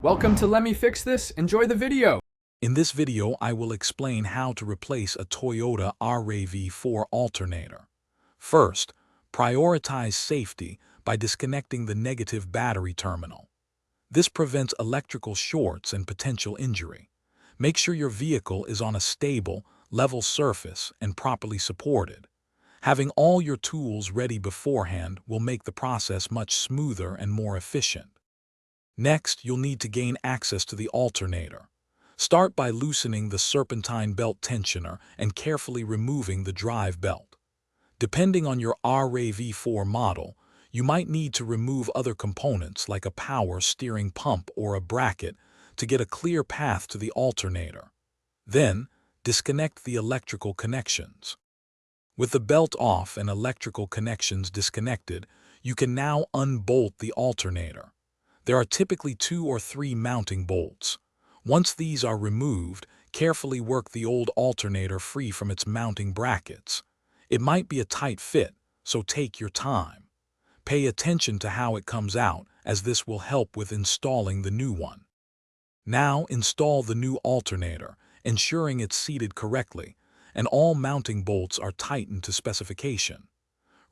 Welcome to Let Me Fix This. Enjoy the video. In this video, I will explain how to replace a Toyota RAV4 alternator. First, prioritize safety by disconnecting the negative battery terminal. This prevents electrical shorts and potential injury. Make sure your vehicle is on a stable, level surface and properly supported. Having all your tools ready beforehand will make the process much smoother and more efficient. Next, you'll need to gain access to the alternator. Start by loosening the serpentine belt tensioner and carefully removing the drive belt. Depending on your RAV4 model, you might need to remove other components like a power steering pump or a bracket to get a clear path to the alternator. Then, disconnect the electrical connections. With the belt off and electrical connections disconnected, you can now unbolt the alternator. There are typically 2 or 3 mounting bolts. Once these are removed, carefully work the old alternator free from its mounting brackets. It might be a tight fit, so take your time. Pay attention to how it comes out, as this will help with installing the new one. Now install the new alternator, ensuring it's seated correctly, and all mounting bolts are tightened to specification.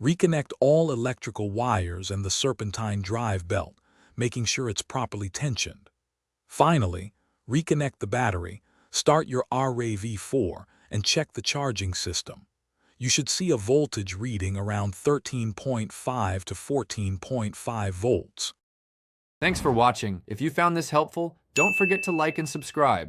Reconnect all electrical wires and the serpentine drive belt, making sure it's properly tensioned. Finally, reconnect the battery, start your RAV4, and check the charging system. You should see a voltage reading around 13.5 to 14.5 volts. Thanks for watching. If you found this helpful, don't forget to like and subscribe.